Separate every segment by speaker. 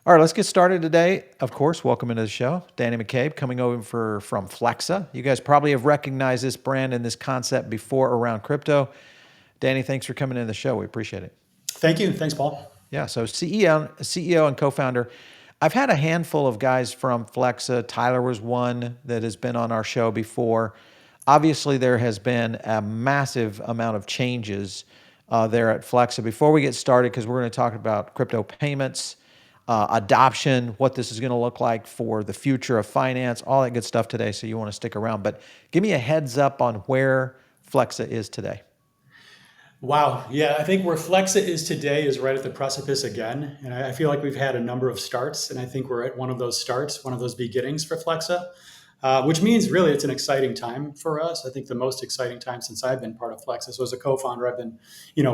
Speaker 1: All right, let's get started today. Of course, welcome into the show. Danny McCabe coming over from Flexa. You guys probably have recognized this brand and this concept before around crypto. Danny, thanks for coming into the show. We appreciate it.
Speaker 2: Thank you. Thanks, Paul.
Speaker 1: Yeah, so CEO and co-founder. I've had a handful of guys from Flexa. Tyler was one that has been on our show before. Obviously, there has been a massive amount of changes there at Flexa. Before we get started, because we're going to talk about crypto payments, adoption, what this is going to look like for the future of finance, all that good stuff today. So you want to stick around. But give me a heads up on where Flexa is today.
Speaker 2: Wow. Yeah, I think where Flexa is today is right at the precipice again. And I feel like we've had a number of starts, and I think we're at one of those starts, one of those beginnings for Flexa, which means really it's an exciting time for us. I think the most exciting time since I've been part of Flexa. So as a co-founder, I've been,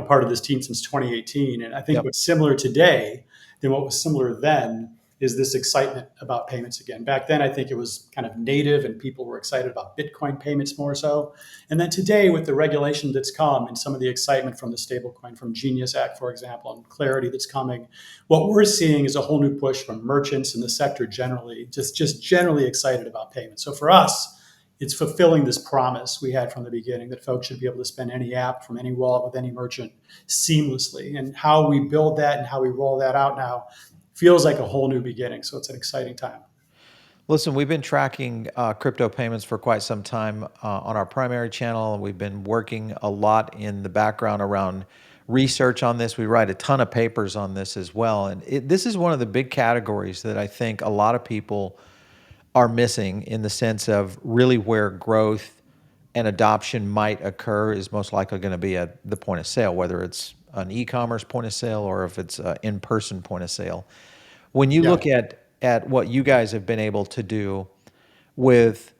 Speaker 2: part of this team since 2018. And I think
Speaker 1: Yep.
Speaker 2: what's similar today than what was similar then is this excitement about payments again. Back then, I think it was kind of native and people were excited about Bitcoin payments more so. And then today, with the regulation that's come and some of the excitement from the stablecoin, from Genius Act, for example, and clarity that's coming, what we're seeing is a whole new push from merchants in the sector generally, just generally excited about payments. So for us, it's fulfilling this promise we had from the beginning that folks should be able to spend any app from any wallet with any merchant seamlessly. And how we build that and how we roll that out now feels like a whole new beginning. So it's an exciting time.
Speaker 1: Listen, we've been tracking crypto payments for quite some time on our primary channel. We've been working a lot in the background around research on this. We write a ton of papers on this as well. And this is one of the big categories that I think a lot of people are missing in the sense of really where growth and adoption might occur is most likely going to be at the point of sale, whether it's an e-commerce point of sale or if it's an in-person point of sale. When you
Speaker 2: Yeah.
Speaker 1: look at what you guys have been able to do with,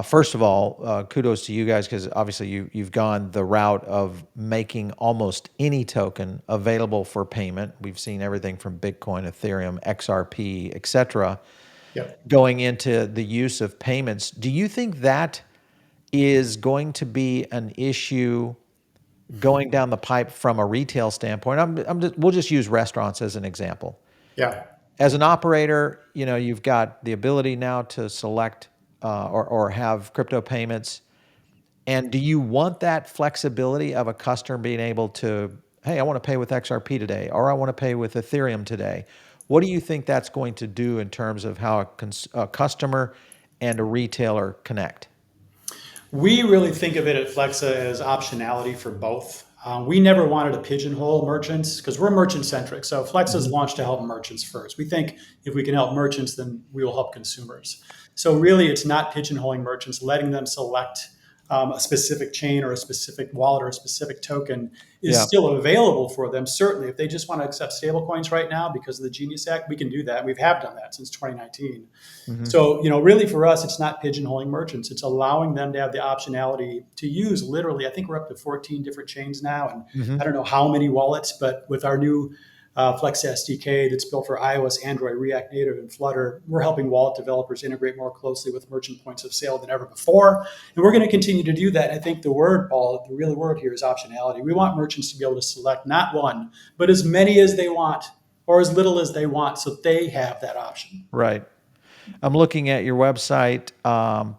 Speaker 1: first of all, kudos to you guys because obviously you've gone the route of making almost any token available for payment. We've seen everything from Bitcoin, Ethereum, XRP, et cetera,
Speaker 2: Yep.
Speaker 1: going into the use of payments. Do you think that is going to be an issue going down the pipe from a retail standpoint? We'll just use restaurants as an example.
Speaker 2: Yeah.
Speaker 1: As an operator, you've got the ability now to select or have crypto payments. And do you want that flexibility of a customer being able to, hey, I want to pay with XRP today, or I want to pay with Ethereum today? What do you think that's going to do in terms of how a customer and a retailer connect?
Speaker 2: We really think of it at Flexa as optionality for both. We never wanted to pigeonhole merchants because we're merchant centric. So Flexa's
Speaker 1: Mhm.
Speaker 2: launched to help merchants first. We think if we can help merchants, then we will help consumers. So really, it's not pigeonholing merchants, letting them select a specific chain or a specific wallet or a specific token is
Speaker 1: Yeah.
Speaker 2: still available for them. Certainly, if they just want to accept stablecoins right now because of the Genius Act, we can do that. We have done that since 2019.
Speaker 1: Hmm.
Speaker 2: So, really for us, it's not pigeonholing merchants. It's allowing them to have the optionality to use literally, I think we're up to 14 different chains now. And I
Speaker 1: Hmm.
Speaker 2: don't know how many wallets, but with our new Flex SDK that's built for iOS, Android, React Native, and Flutter, we're helping wallet developers integrate more closely with merchant points of sale than ever before. And we're going to continue to do that. I think the word, Paul, the real word here is optionality. We want merchants to be able to select not one, but as many as they want or as little as they want so they have that option.
Speaker 1: Right. I'm looking at your website,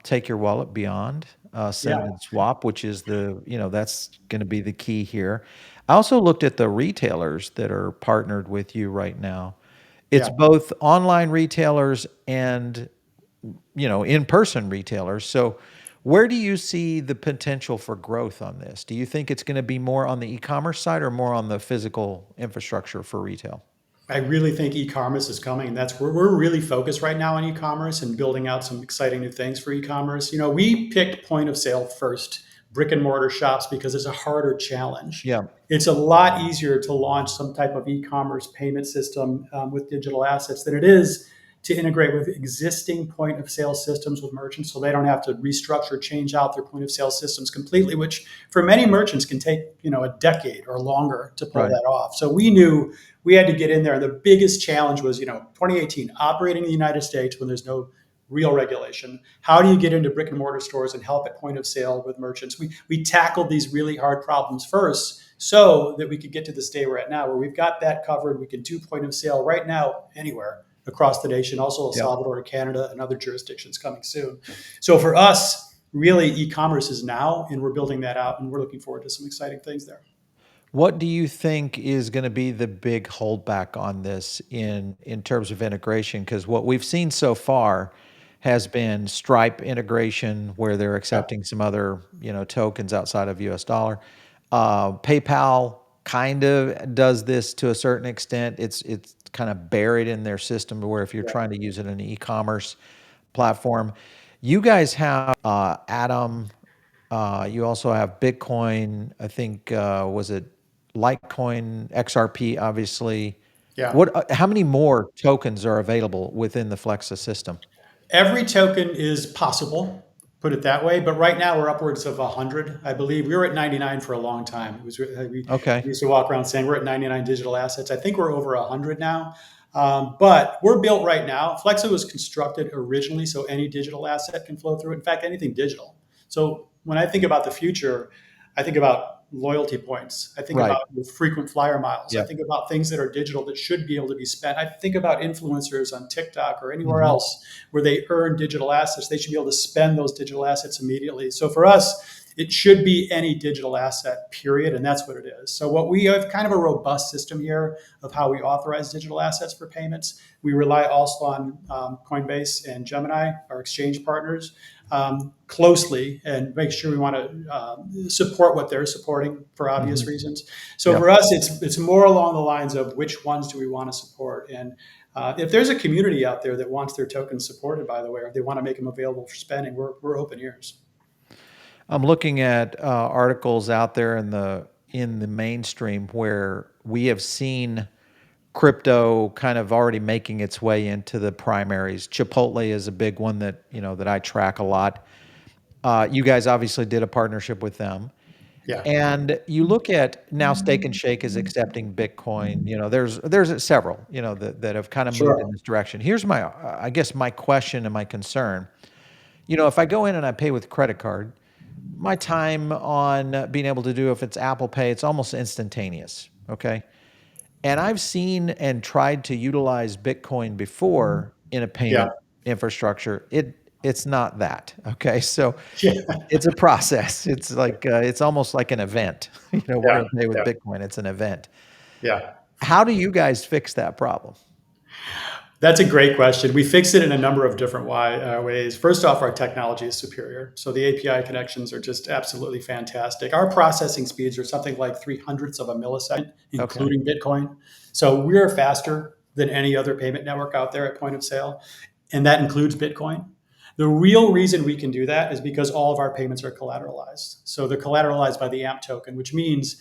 Speaker 1: Take Your Wallet Beyond,
Speaker 2: Yeah.
Speaker 1: Send and Swap, which is that's going to be the key here. I also looked at the retailers that are partnered with you right now. It's
Speaker 2: Yeah.
Speaker 1: both online retailers and, in-person retailers. So where do you see the potential for growth on this? Do you think it's going to be more on the e-commerce side or more on the physical infrastructure for retail?
Speaker 2: I really think e-commerce is coming, and that's where we're really focused right now on e-commerce and building out some exciting new things for e-commerce. We picked point of sale first, brick and mortar shops, because it's a harder challenge.
Speaker 1: Yeah.
Speaker 2: It's a lot easier to launch some type of e-commerce payment system with digital assets than it is to integrate with existing point of sale systems with merchants so they don't have to restructure, change out their point of sale systems completely, which for many merchants can take, a decade or longer to pull
Speaker 1: Right.
Speaker 2: that off. So we knew we had to get in there. The biggest challenge was, 2018, operating in the United States when there's no real regulation. How do you get into brick and mortar stores and help at point of sale with merchants? We tackled these really hard problems first so that we could get to the state we're at now, where we've got that covered. We can do point of sale right now anywhere across the nation, also El
Speaker 1: Yep.
Speaker 2: Salvador, Canada, and other jurisdictions coming soon. So for us, really, e-commerce is now, and we're building that out, and we're looking forward to some exciting things there.
Speaker 1: What do you think is going to be the big holdback on this in terms of integration? Because what we've seen so far has been Stripe integration, where they're
Speaker 2: Yeah.
Speaker 1: accepting some other tokens outside of US dollar. PayPal kind of does this to a certain extent. It's kind of buried in their system to where if you're
Speaker 2: Yeah.
Speaker 1: trying to use it in an e-commerce platform, you guys have Atom. You also have Bitcoin. I think was it Litecoin, XRP, obviously.
Speaker 2: Yeah.
Speaker 1: What? How many more tokens are available within the Flexa system?
Speaker 2: Every token is possible, put it that way. But right now we're upwards of 100, I believe. We were at 99 for a long time. We
Speaker 1: Okay.
Speaker 2: used to walk around saying we're at 99 digital assets. I think we're over 100 now. But we're built right now. Flexa was constructed originally so any digital asset can flow through it. In fact, anything digital. So when I think about the future, I think about loyalty points. I think
Speaker 1: Right.
Speaker 2: about frequent flyer miles. I
Speaker 1: Yep.
Speaker 2: think about things that are digital that should be able to be spent. I think about influencers on TikTok or anywhere
Speaker 1: Hmm.
Speaker 2: else where they earn digital assets. They should be able to spend those digital assets immediately. So for us, it should be any digital asset, period. And that's what it is. So what we have kind of a robust system here of how we authorize digital assets for payments. We rely also on Coinbase and Gemini, our exchange partners, closely and make sure we want to support what they're supporting for obvious
Speaker 1: Hmm.
Speaker 2: reasons. So
Speaker 1: Yep.
Speaker 2: for us, it's more along the lines of which ones do we want to support. And if there's a community out there that wants their tokens supported, by the way, or if they want to make them available for spending, we're open ears.
Speaker 1: I'm looking at articles out there in the mainstream where we have seen crypto kind of already making its way into the primaries. Chipotle is a big one that I track a lot. You guys obviously did a partnership with them.
Speaker 2: Yeah,
Speaker 1: And you look at now Steak and Shake is accepting Bitcoin. There's several, that have kind of moved in
Speaker 2: sure.
Speaker 1: this direction. Here's I guess my question and my concern. If I go in and I pay with credit card, my time on being able to do, if it's Apple Pay, it's almost instantaneous. Okay. And I've seen and tried to utilize Bitcoin before in a
Speaker 2: Yeah,
Speaker 1: payment infrastructure. It's not that. Okay. So
Speaker 2: yeah,
Speaker 1: it's a process. It's like it's almost like an event. We're
Speaker 2: yeah,
Speaker 1: going to pay with
Speaker 2: yeah,
Speaker 1: Bitcoin. It's an event.
Speaker 2: yeah.
Speaker 1: How do you guys fix that problem?
Speaker 2: That's a great question. We fix it in a number of different ways. First off, our technology is superior. So the API connections are just absolutely fantastic. Our processing speeds are something like 300ths of a millisecond,
Speaker 1: Okay.
Speaker 2: including Bitcoin. So we're faster than any other payment network out there at point of sale, and that includes Bitcoin. The real reason we can do that is because all of our payments are collateralized. So they're collateralized by the AMP token, which means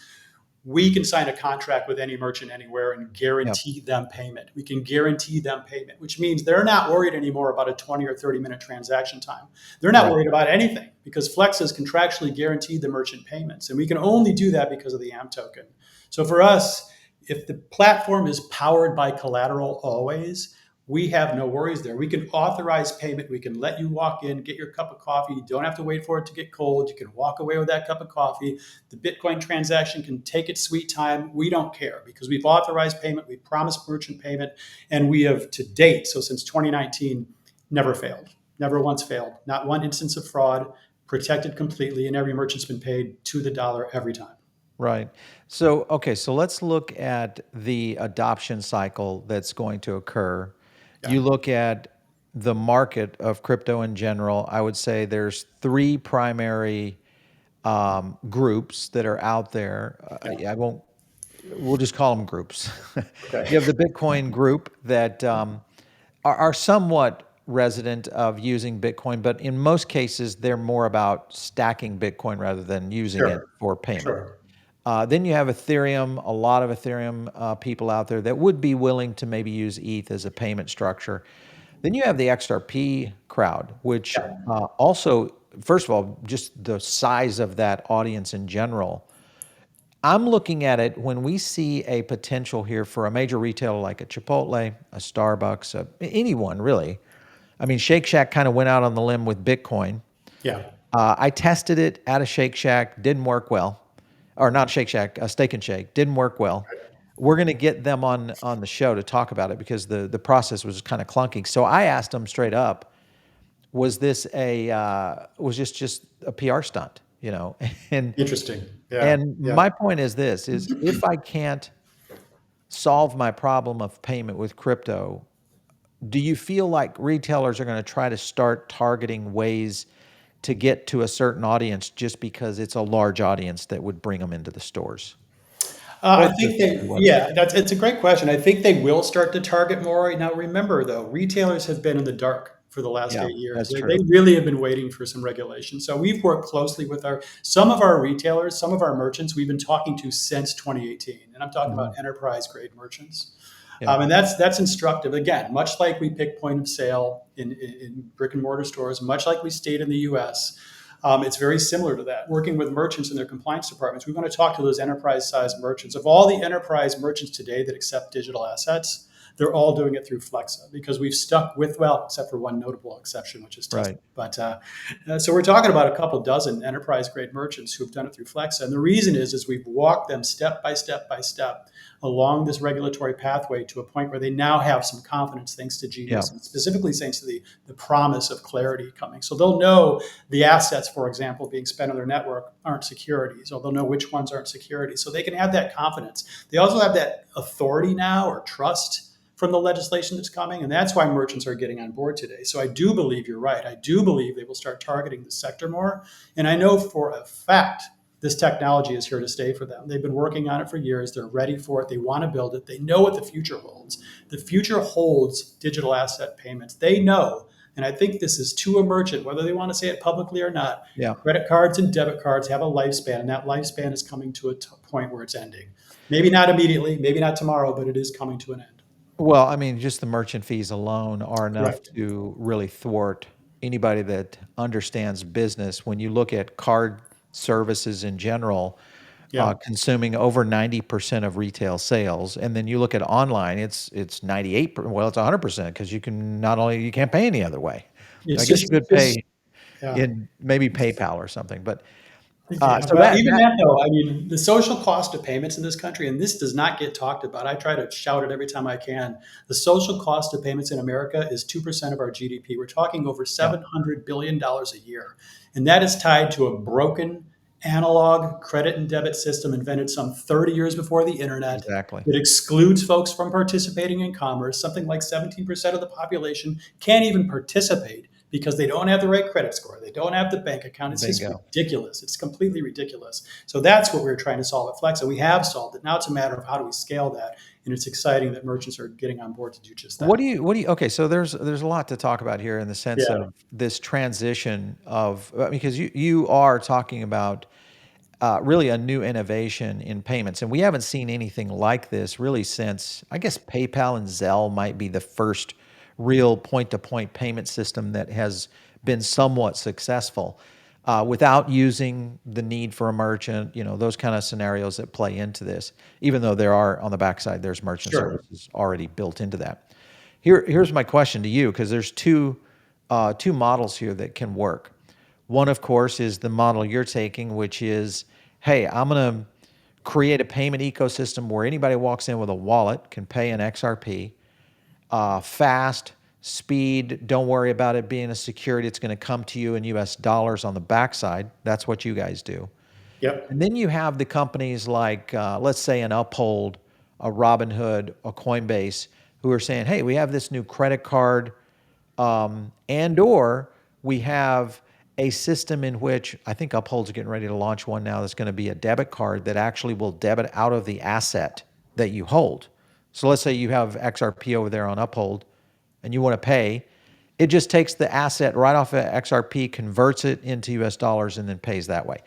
Speaker 2: we can sign a contract with any merchant anywhere and
Speaker 1: Yep.
Speaker 2: guarantee them payment. We can guarantee them payment, which means they're not worried anymore about a 20 or 30-minute transaction time. They're not
Speaker 1: Right.
Speaker 2: worried about anything because Flex has contractually guaranteed the merchant payments. And we can only do that because of the AMP token. So for us, if the platform is powered by collateral always, we have no worries there. We can authorize payment. We can let you walk in, get your cup of coffee. You don't have to wait for it to get cold. You can walk away with that cup of coffee. The Bitcoin transaction can take its sweet time. We don't care because we've authorized payment. We promised merchant payment. And we have to date, so since 2019, never failed. Never once failed. Not one instance of fraud, protected completely. And every merchant's been paid to the dollar every time.
Speaker 1: Right. So, okay, so let's look at the adoption cycle that's going to occur.
Speaker 2: Yeah.
Speaker 1: You look at the market of crypto in general, I would say there's three primary groups that are out there.
Speaker 2: Yeah.
Speaker 1: I won't, we'll just call them groups.
Speaker 2: Okay.
Speaker 1: You have the Bitcoin group that are somewhat resident of using Bitcoin, but in most cases, they're more about stacking Bitcoin rather than using it
Speaker 2: Sure.
Speaker 1: for payment.
Speaker 2: Sure.
Speaker 1: Then you have Ethereum, a lot of Ethereum people out there that would be willing to maybe use ETH as a payment structure. Then you have the XRP crowd, which
Speaker 2: Yeah.
Speaker 1: also, first of all, just the size of that audience in general. I'm looking at it when we see a potential here for a major retailer like a Chipotle, a Starbucks, anyone really, I mean, Shake Shack kind of went out on the limb with Bitcoin.
Speaker 2: Yeah.
Speaker 1: I tested it at a Shake Shack, didn't work well, or not Shake Shack, Steak and Shake, didn't work well. We're going to get them on the show to talk about it because the process was kind of clunky. So I asked them straight up, was this was this just a PR stunt, you know? And
Speaker 2: Interesting. Yeah.
Speaker 1: and
Speaker 2: Yeah.
Speaker 1: my point is this: is if I can't solve my problem of payment with crypto, do you feel like retailers are going to try to start targeting ways to get to a certain audience just because it's a large audience that would bring them into the stores
Speaker 2: I
Speaker 1: or
Speaker 2: think
Speaker 1: the
Speaker 2: they,
Speaker 1: website?
Speaker 2: yeah, it's a great question. I think they will start to target more. Now, remember though, retailers have been in the dark for the last
Speaker 1: Yeah,
Speaker 2: 8 years.
Speaker 1: that's
Speaker 2: They
Speaker 1: true.
Speaker 2: really have been waiting for some regulation. So we've worked closely with some of our retailers, some of our merchants we've been talking to since 2018. And I'm talking about
Speaker 1: Mhm.
Speaker 2: enterprise grade merchants.
Speaker 1: Yeah,
Speaker 2: And that's instructive. Again, much like we pick point of sale in brick and mortar stores, much like we stayed in the US, it's very similar to that. Working with merchants and their compliance departments, we want to talk to those enterprise sized merchants. Of all the enterprise merchants today that accept digital assets, they're all doing it through Flexa because we've stuck with, well, except for one notable exception, which is Tesla.
Speaker 1: right.
Speaker 2: But so we're talking about a couple dozen enterprise grade merchants who have done it through Flexa. And the reason is we've walked them step by step by step along this regulatory pathway to a point where they now have some confidence thanks to
Speaker 1: Yeah,
Speaker 2: Genius and specifically thanks to the promise of clarity coming. So they'll know the assets, for example, being spent on their network aren't securities, or they'll know which ones aren't securities. So they can have that confidence. They also have that authority now or trust from the legislation that's coming. And that's why merchants are getting on board today. So I do believe you're right. I do believe they will start targeting the sector more. And I know for a fact this technology is here to stay for them. They've been working on it for years. They're ready for it. They want to build it. They know what the future holds. The future holds digital asset payments. They know. And I think this is to a merchant, whether they want to say it publicly or not.
Speaker 1: yeah.
Speaker 2: Credit cards and debit cards have a lifespan, and that lifespan is coming to a point where it's ending. Maybe not immediately, maybe not tomorrow, but it is coming to an end.
Speaker 1: Well, I mean, just the merchant fees alone are enough
Speaker 2: Correct.
Speaker 1: to really thwart anybody that understands business. When you look at card services in general,
Speaker 2: Yeah.
Speaker 1: consuming over 90% of retail sales, and then you look at online, it's 98. Well, it's 100% because you can not only you can't pay any other way. I
Speaker 2: It's
Speaker 1: guess you
Speaker 2: just,
Speaker 1: could
Speaker 2: it's just,
Speaker 1: pay
Speaker 2: yeah.
Speaker 1: in maybe PayPal or something, but
Speaker 2: Yeah,
Speaker 1: so
Speaker 2: but
Speaker 1: that
Speaker 2: even
Speaker 1: that
Speaker 2: that though, I mean, the social cost of payments in this country, and this does not get talked about. I try to shout it every time I can. The social cost of payments in America is 2% of our GDP. We're talking over
Speaker 1: yeah,
Speaker 2: $700 billion a year. And that is tied to a broken analog credit and debit system invented some 30 years before the internet
Speaker 1: exactly.
Speaker 2: that excludes folks from participating in commerce. Something like 17% of the population can't even participate because they don't have the right credit score. They don't have the bank account. It's just
Speaker 1: Bingo.
Speaker 2: ridiculous. It's completely ridiculous. So that's what we're trying to solve at Flexa. We have solved it. Now it's a matter of how do we scale that. And it's exciting that merchants are getting on board to do just that.
Speaker 1: Okay, so there's a lot to talk about here in the sense
Speaker 2: Yeah.
Speaker 1: of this transition of because you are talking about really a new innovation in payments, and we haven't seen anything like this really since I guess PayPal and Zelle might be the first real point-to-point payment system that has been somewhat successful without using the need for a merchant. You know, those kind of scenarios that play into this. Even though there are on the backside, there's merchant
Speaker 2: Sure.
Speaker 1: services already built into that. Here's my question to you, because there's two models here that can work. One, of course, is the model you're taking, which is, hey, I'm going to create a payment ecosystem where anybody walks in with a wallet can pay an XRP, fast, speed. Don't worry about it being a security. It's going to come to you in US dollars on the backside. That's what you guys do.
Speaker 2: Yep.
Speaker 1: And then you have the companies like, let's say, an Uphold, a Robinhood, a Coinbase, who are saying, hey, we have this new credit card, and or we have a system in which I think Uphold's getting ready to launch one now that's going to be a debit card that actually will debit out of the asset that you hold. So let's say you have XRP over there on Uphold and you want to pay. It just takes the asset right off of XRP, converts it into US dollars, and then pays that way.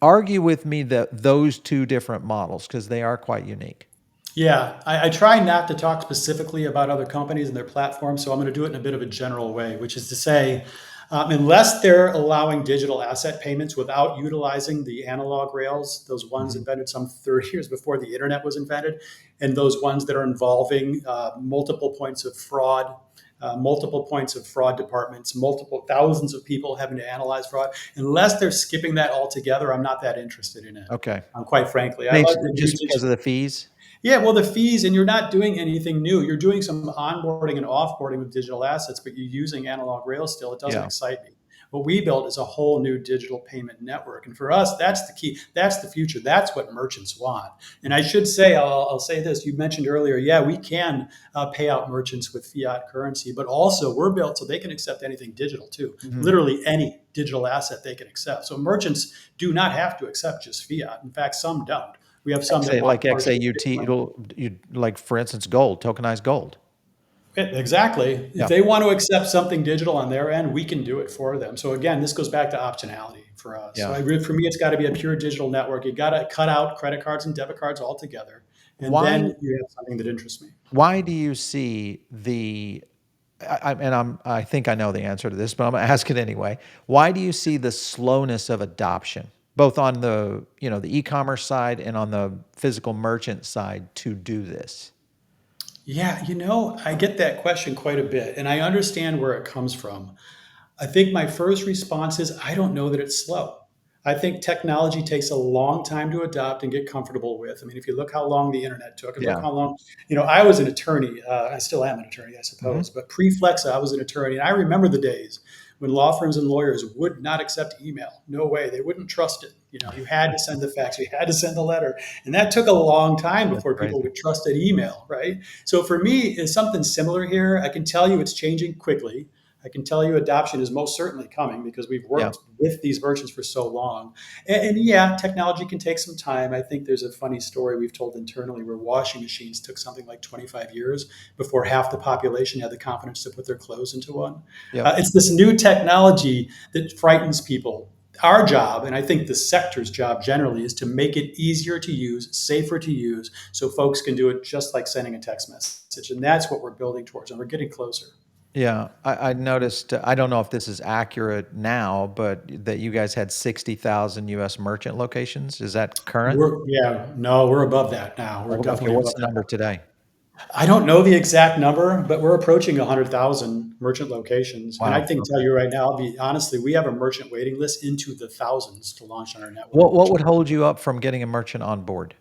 Speaker 1: Argue with me that those two different models, because they are quite unique.
Speaker 2: Yeah, I try not to talk specifically about other companies and their platforms, so I'm going to do it in a bit of a general way, which is to say, unless they're allowing digital asset payments without utilizing the analog rails, those ones
Speaker 1: Mhm.
Speaker 2: invented some 30 years before the internet was invented, and those ones that are involving multiple points of fraud departments, multiple thousands of people having to analyze fraud. Unless they're skipping that altogether, I'm not that interested in it.
Speaker 1: Okay.
Speaker 2: Quite frankly, I like the new
Speaker 1: Just because of the fees?
Speaker 2: yeah, well, the fees, and you're not doing anything new. You're doing some onboarding and offboarding with digital assets, but you're using analog rails still. It doesn't
Speaker 1: Yeah.
Speaker 2: excite me. What we built is a whole new digital payment network. And for us, that's the key. That's the future. That's what merchants want. And I should say, I'll say this. You mentioned earlier, yeah, we can pay out merchants with fiat currency, but also we're built so they can accept anything digital too.
Speaker 1: Mhm.
Speaker 2: Literally any digital asset they can accept. So merchants do not have to accept just fiat. In fact, some don't. We have some that want partial
Speaker 1: XAUT,
Speaker 2: Bitcoin.
Speaker 1: like for instance, gold, tokenized gold.
Speaker 2: Exactly. If
Speaker 1: Yeah.
Speaker 2: they want to accept something digital on their end, we can do it for them. So again, this goes back to optionality for us. So
Speaker 1: Yeah.
Speaker 2: for me, it's got to be a pure digital network. You got to cut out credit cards and debit cards altogether, and
Speaker 1: Why
Speaker 2: then you have something that interests me.
Speaker 1: why do you see I think I know the answer to this, but I'm gonna ask it anyway. Why do you see the slowness of adoption, both on the e-commerce side and on the physical merchant side to do this?
Speaker 2: Yeah, I get that question quite a bit, and I understand where it comes from. I think my first response is I don't know that it's slow. I think technology takes a long time to adopt and get comfortable with. I mean, if you look how long the internet took and look
Speaker 1: Yeah.
Speaker 2: how long, I was an attorney. I still am an attorney, I
Speaker 1: Mhm.
Speaker 2: suppose, but pre Flexa, I was an attorney. And I remember the days when law firms and lawyers would not accept email. No way. They wouldn't trust it. You had to send the fax, you had to send the letter. And that took a long time
Speaker 1: That's
Speaker 2: before people
Speaker 1: crazy.
Speaker 2: would trust an email, right? So for me, it's something similar here. I can tell you it's changing quickly. I can tell you adoption is most certainly coming because we've
Speaker 1: Yeah.
Speaker 2: worked with these merchants for so long. And yeah, technology can take some time. I think there's a funny story we've told internally where washing machines took something like 25 years before half the population had the confidence to put their clothes into one.
Speaker 1: Yep.
Speaker 2: It's this new technology that frightens people. Our job, and I think the sector's job generally, is to make it easier to use, safer to use, so folks can do it just like sending a text message. And that's what we're building towards, and we're getting closer.
Speaker 1: Yeah, I noticed, I don't know if this is accurate now, but that you guys had 60,000 US merchant locations. Is that current?
Speaker 2: We're above that now. We're
Speaker 1: Okay,
Speaker 2: definitely
Speaker 1: what's
Speaker 2: above
Speaker 1: the
Speaker 2: that.
Speaker 1: number today?
Speaker 2: I don't know the exact number, but we're approaching 100,000 merchant locations. And I
Speaker 1: Wow,
Speaker 2: can tell
Speaker 1: okay.
Speaker 2: you right now, I'll be honestly, we have a merchant waiting list into the thousands to launch on our network.
Speaker 1: What would hold you up from getting a merchant on board?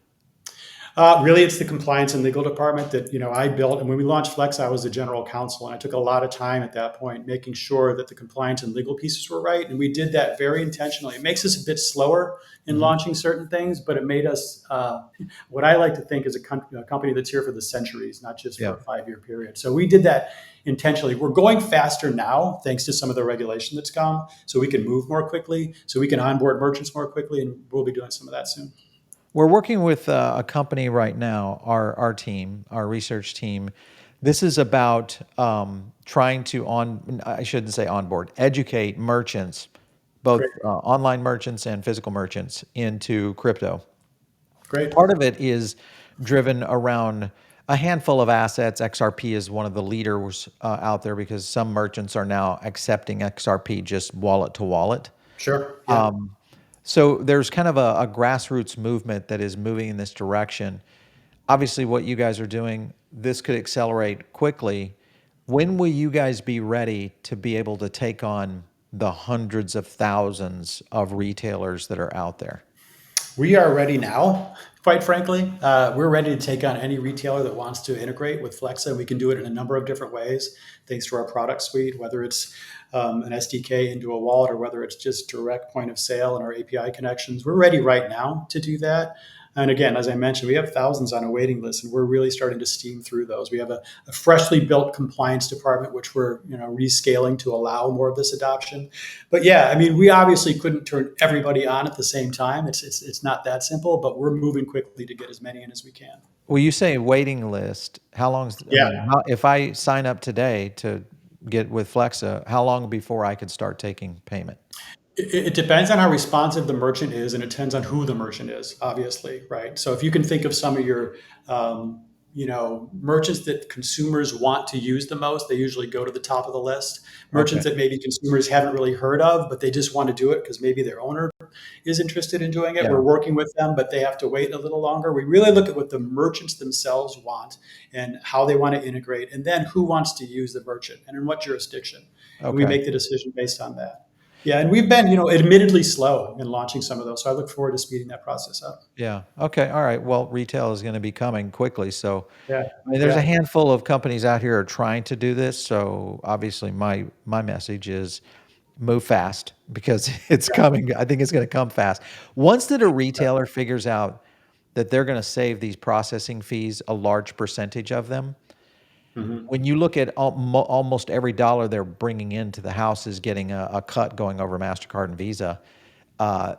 Speaker 2: Really, it's the compliance and legal department that I built. And when we launched Flex, I was the general counsel, and I took a lot of time at that point making sure that the compliance and legal pieces were right. And we did that very intentionally. It makes us a bit slower in
Speaker 1: Mhm.
Speaker 2: launching certain things, but it made us what I like to think is a company that's here for the centuries, not just for
Speaker 1: Yeah.
Speaker 2: a 5-year period. So we did that intentionally. We're going faster now, thanks to some of the regulation that's come, so we can move more quickly, so we can onboard merchants more quickly, and we'll be doing some of that soon.
Speaker 1: We're working with a company right now, our team, our research team. This is about trying to I shouldn't say onboard, educate merchants, both
Speaker 2: Great,
Speaker 1: online merchants and physical merchants into crypto.
Speaker 2: great,
Speaker 1: Part of it is driven around a handful of assets. XRP is one of the leaders out there because some merchants are now accepting XRP just wallet to wallet.
Speaker 2: sure, yeah.
Speaker 1: Um, so there's kind of a grassroots movement that is moving in this direction. Obviously, what you guys are doing, this could accelerate quickly. When will you guys be ready to be able to take on the hundreds of thousands of retailers that are out there?
Speaker 2: We are ready now, quite frankly. We're ready to take on any retailer that wants to integrate with Flexa. We can do it in a number of different ways, thanks to our product suite, whether it's an SDK into a wallet or whether it's just direct point of sale and our API connections. We're ready right now to do that. And again, as I mentioned, we have thousands on a waiting list, and we're really starting to steam through those. We have a freshly built compliance department, which we're rescaling to allow more of this adoption. But yeah, I mean, we obviously couldn't turn everybody on at the same time. It's not that simple, but we're moving quickly to get as many in as we can.
Speaker 1: Well, you say waiting list. How long's, I
Speaker 2: Yeah,
Speaker 1: mean, if I sign up today to get with Flexa, how long before I could start taking payment?
Speaker 2: it depends on how responsive the merchant is, and it depends on who the merchant is, obviously, right? So if you can think of some of your merchants that consumers want to use the most, they usually go to the top of the list.
Speaker 1: Okay.
Speaker 2: Merchants that maybe consumers haven't really heard of, but they just want to do it because maybe their owner is interested in doing it.
Speaker 1: Yeah.
Speaker 2: We're working with them, but they have to wait a little longer. We really look at what the merchants themselves want and how they want to integrate, and then who wants to use the merchant and in what jurisdiction. And we
Speaker 1: Okay.
Speaker 2: make the decision based on that. Yeah, and we've been, admittedly slow in launching some of those. So I look forward to speeding that process up.
Speaker 1: Yeah. Okay. All right. Well, retail is going to be coming quickly. So,
Speaker 2: Yeah,
Speaker 1: I mean, there's a
Speaker 2: yeah,
Speaker 1: handful of companies out here are trying to do this. So, obviously, my message is move fast because it's
Speaker 2: yeah.
Speaker 1: coming. I think it's going to come fast. Once that a retailer figures out that they're going to save these processing fees, a large percentage of them,
Speaker 2: Hmm.
Speaker 1: when you look at almost every dollar they're bringing into the house is getting a cut going over MasterCard and Visa,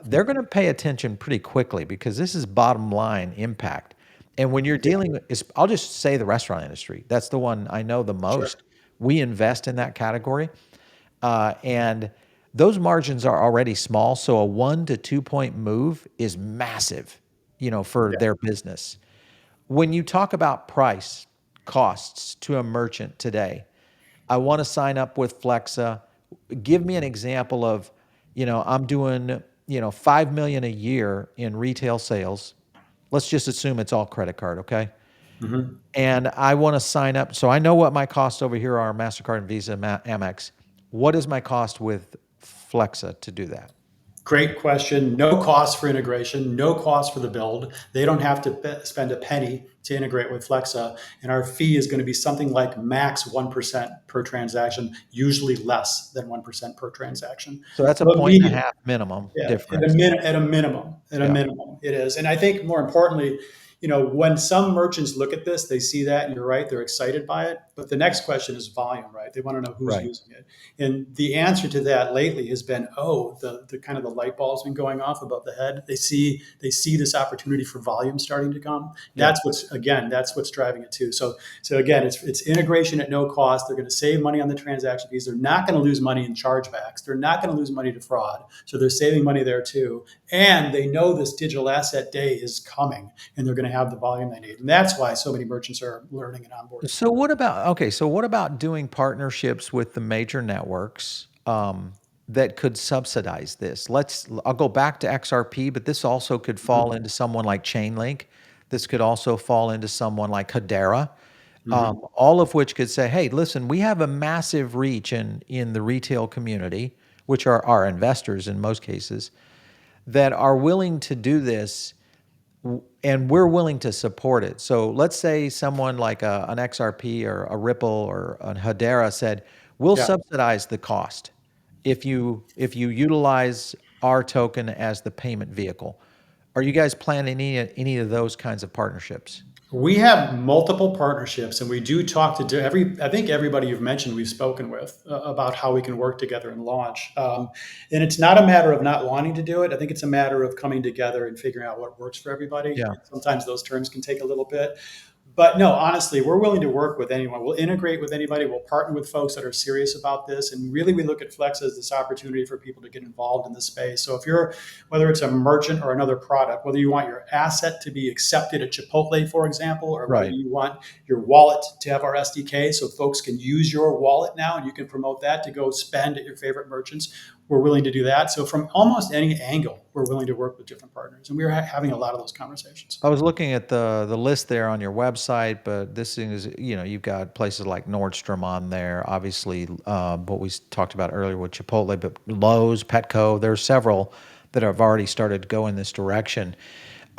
Speaker 1: they're going to pay attention pretty quickly because this is bottom line impact. And when you're
Speaker 2: Yeah,
Speaker 1: dealing with, I'll just say the restaurant industry. That's the one I know the
Speaker 2: sure.
Speaker 1: most. We invest in that category, and those margins are already small. So a 1 to 2 point move is massive, for
Speaker 2: Yeah.
Speaker 1: their business. When you talk about price costs to a merchant today, I want to sign up with Flexa. Give me an example of, I'm doing, 5 million a year in retail sales. Let's just assume it's all credit card, okay?
Speaker 2: Hmm.
Speaker 1: And I want to sign up. So I know what my costs over here are, MasterCard and Visa, Amex. What is my cost with Flexa to do that?
Speaker 2: Great question. No cost for integration, no cost for the build. They don't have to spend a penny to integrate with Flexa. And our fee is going to be something like max 1% per transaction, usually less than 1% per transaction.
Speaker 1: So that's a
Speaker 2: So
Speaker 1: point and a half minimum
Speaker 2: yeah,
Speaker 1: difference.
Speaker 2: at a
Speaker 1: Yeah.
Speaker 2: minimum, it is. And I think more importantly, when some merchants look at this, they see that, and you're right, they're excited by it. But the next question is volume, right? They want to know who's
Speaker 1: Right.
Speaker 2: using it. And the answer to that lately has been, oh, the kind of the light bulb's been going off above the head. They see this opportunity for volume starting to come.
Speaker 1: Yeah.
Speaker 2: That's what's driving it too. So again, it's integration at no cost. They're going to save money on the transaction fees. They're not going to lose money in chargebacks. They're not going to lose money to fraud. So they're saving money there too. And they know this digital asset day is coming and they're going to have the volume they need. And that's why so many merchants are learning and onboarding.
Speaker 1: So what about doing partnerships with the major networks that could subsidize this? I'll go back to XRP, but this also could fall into someone like Chainlink. This could also fall into someone like Hedera,
Speaker 2: Mm-hmm.
Speaker 1: all of which could say, hey, listen, we have a massive reach in the retail community, which are our investors in most cases, that are willing to do this and we're willing to support it. So let's say someone like an XRP or a Ripple or a Hedera said, "We'll
Speaker 2: Yeah.
Speaker 1: subsidize the cost if you utilize our token as the payment vehicle." Are you guys planning any of those kinds of partnerships?
Speaker 2: We have multiple partnerships, and we do talk to I think everybody you've mentioned we've spoken with about how we can work together and launch. And it's not a matter of not wanting to do it. I think it's a matter of coming together and figuring out what works for everybody.
Speaker 1: Yeah.
Speaker 2: And sometimes those terms can take a little bit. But no, honestly, we're willing to work with anyone. We'll integrate with anybody. We'll partner with folks that are serious about this. And really, we look at Flex as this opportunity for people to get involved in this space. So if you're, whether it's a merchant or another product, whether you want your asset to be accepted at Chipotle, for example, or whether
Speaker 1: Right.
Speaker 2: you want your wallet to have our SDK so folks can use your wallet now and you can promote that to go spend at your favorite merchants, we're willing to do that. So from almost any angle, we're willing to work with different partners. And we're having a lot of those conversations.
Speaker 1: I was looking at the list there on your website, but this thing is, you've got places like Nordstrom on there, obviously, what we talked about earlier with Chipotle, but Lowe's, Petco, there's several that have already started to go in this direction.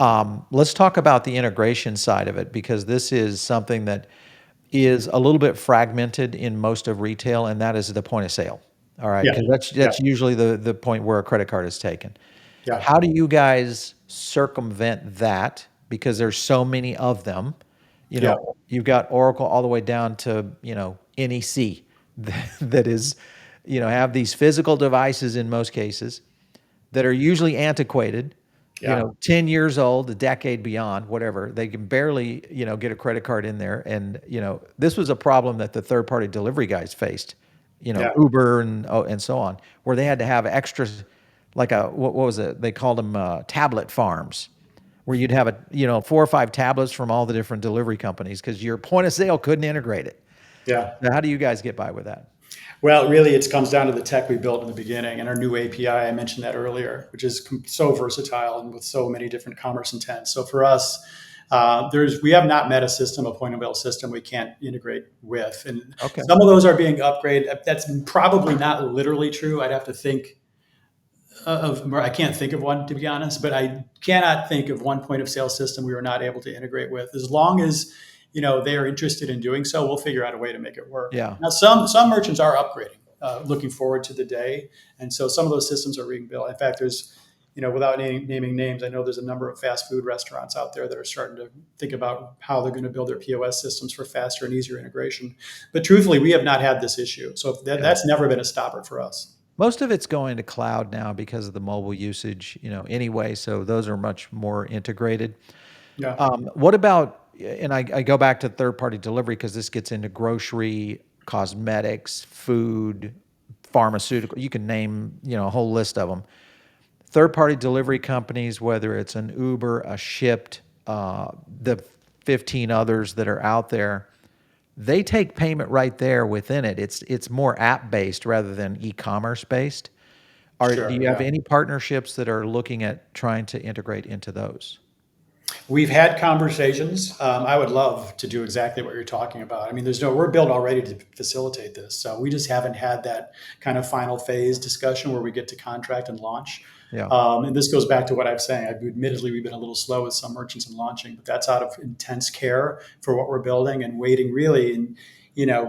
Speaker 1: Let's talk about the integration side of it because this is something that is a little bit fragmented in most of retail, and that is the point of sale. All right,
Speaker 2: Yeah.
Speaker 1: because
Speaker 2: Yeah.
Speaker 1: that's usually the point where a credit card is taken.
Speaker 2: Yeah.
Speaker 1: How do you guys circumvent that? Because there's so many of them.
Speaker 2: Yeah.
Speaker 1: You've got Oracle all the way down to, NEC that is, have these physical devices in most cases that are usually antiquated,
Speaker 2: Yeah.
Speaker 1: 10 years old, a decade beyond, whatever. They can barely, get a credit card in there. And, this was a problem that the third party delivery guys faced,
Speaker 2: Yeah.
Speaker 1: Uber and so on, where they had to have extras like what was it? They called them tablet farms where you'd have 4 or 5 tablets from all the different delivery companies because your point of sale couldn't integrate it.
Speaker 2: Yeah.
Speaker 1: Now, how do you guys get by with that?
Speaker 2: Well, really, it comes down to the tech we built in the beginning and our new API. I mentioned that earlier, which is so versatile and with so many different commerce intents. So for us, we have not met a system, a point of sale system we can't integrate with, and
Speaker 1: Okay.
Speaker 2: some of those are being upgraded. That's probably not literally true. I'd have to think I can't think of one, to be honest, but I cannot think of one point of sale system we were not able to integrate with. As long as they are interested in doing so, we'll figure out a way to make it work.
Speaker 1: Yeah.
Speaker 2: Now, some merchants are upgrading, looking forward to the day, and so some of those systems are being built. In fact, there's without naming names, I know there's a number of fast food restaurants out there that are starting to think about how they're going to build their POS systems for faster and easier integration. But truthfully, we have not had this issue, so that's never been a stopper for us.
Speaker 1: Most of it's going to cloud now because of the mobile usage, anyway. So those are much more integrated.
Speaker 2: Yeah.
Speaker 1: What about, and I go back to third-party delivery because this gets into grocery, cosmetics, food, pharmaceutical. You can name, a whole list of them. Third-party delivery companies, whether it's an Uber, a Shipt, the 15 others that are out there, they take payment right there within it. It's more app-based rather than e-commerce based. Do
Speaker 2: Sure.
Speaker 1: you have
Speaker 2: Yeah.
Speaker 1: any partnerships that are looking at trying to integrate into those?
Speaker 2: We've had conversations. I would love to do exactly what you're talking about. I mean, we're built already to facilitate this. So we just haven't had that kind of final phase discussion where we get to contract and launch.
Speaker 1: Yeah.
Speaker 2: And this goes back to what I'm saying. Admittedly, we've been a little slow with some merchants in launching, but that's out of intense care for what we're building and waiting really. And,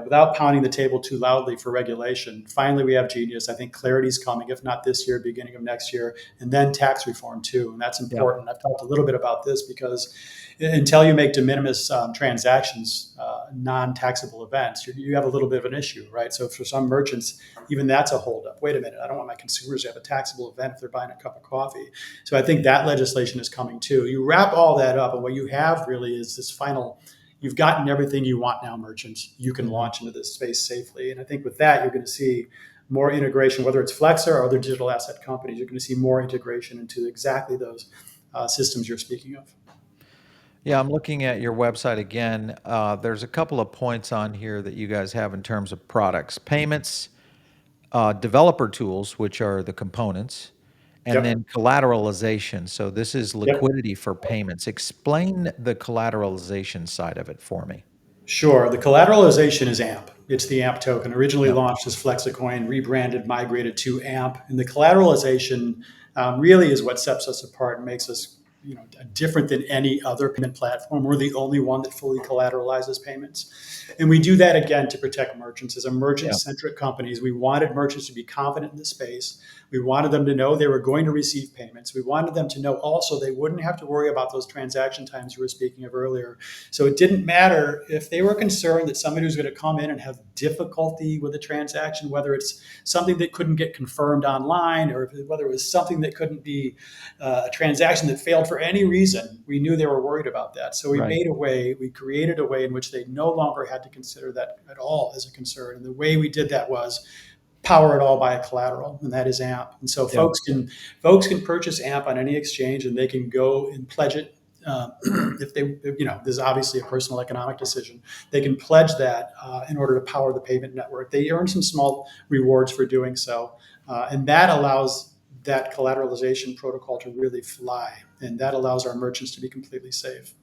Speaker 2: without pounding the table too loudly for regulation, finally we have genius. I think clarity's coming, if not this year, beginning of next year, and then tax reform too. And that's
Speaker 1: Yeah.
Speaker 2: important. I've talked a little bit about this because until you make de minimis transactions, non-taxable events, you have a little bit of an issue, right? So for some merchants, even that's a holdup. Wait a minute, I don't want my consumers to have a taxable event if they're buying a cup of coffee. So I think that legislation is coming too. You wrap all that up, and what you have really is this final. You've gotten everything you want now, merchants. You can launch into this space safely. And I think with that, you're going to see more integration, whether it's Flexa or other digital asset companies. You're going to see more integration into exactly those systems you're speaking of.
Speaker 1: Yeah, I'm looking at your website again. There's a couple of points on here that you guys have in terms of products, payments, developer tools, which are the components, and
Speaker 2: Yep.
Speaker 1: then collateralization. So this is
Speaker 2: Yep.
Speaker 1: liquidity for payments. Explain the collateralization side of it for me.
Speaker 2: Sure. The collateralization is AMP. It's the AMP token, originally
Speaker 1: Yeah.
Speaker 2: launched as FlexiCoin, rebranded, migrated to AMP. And the collateralization really is what sets us apart and makes us different than any other payment platform. We're the only one that fully collateralizes payments. And we do that again to protect merchants. As a
Speaker 1: Yeah.
Speaker 2: merchant-centric companies, we wanted merchants to be confident in the space. We wanted them to know they were going to receive payments. We wanted them to know also they wouldn't have to worry about those transaction times you were speaking of earlier. So it didn't matter if they were concerned that somebody was going to come in and have difficulty with a transaction, whether it's something that couldn't get confirmed online or whether it was something that couldn't be a transaction that failed for any reason. We knew they were worried about that. So we
Speaker 1: Right.
Speaker 2: we created a way in which they no longer had to consider that at all as a concern. And the way we did that was power it all by a collateral, and that is AMP. And so
Speaker 1: Yeah.
Speaker 2: folks can purchase AMP on any exchange, and they can go and pledge it. If they, this is obviously a personal economic decision. They can pledge that in order to power the payment network. They earn some small rewards for doing so, and that allows that collateralization protocol to really fly, and that allows our merchants to be completely safe.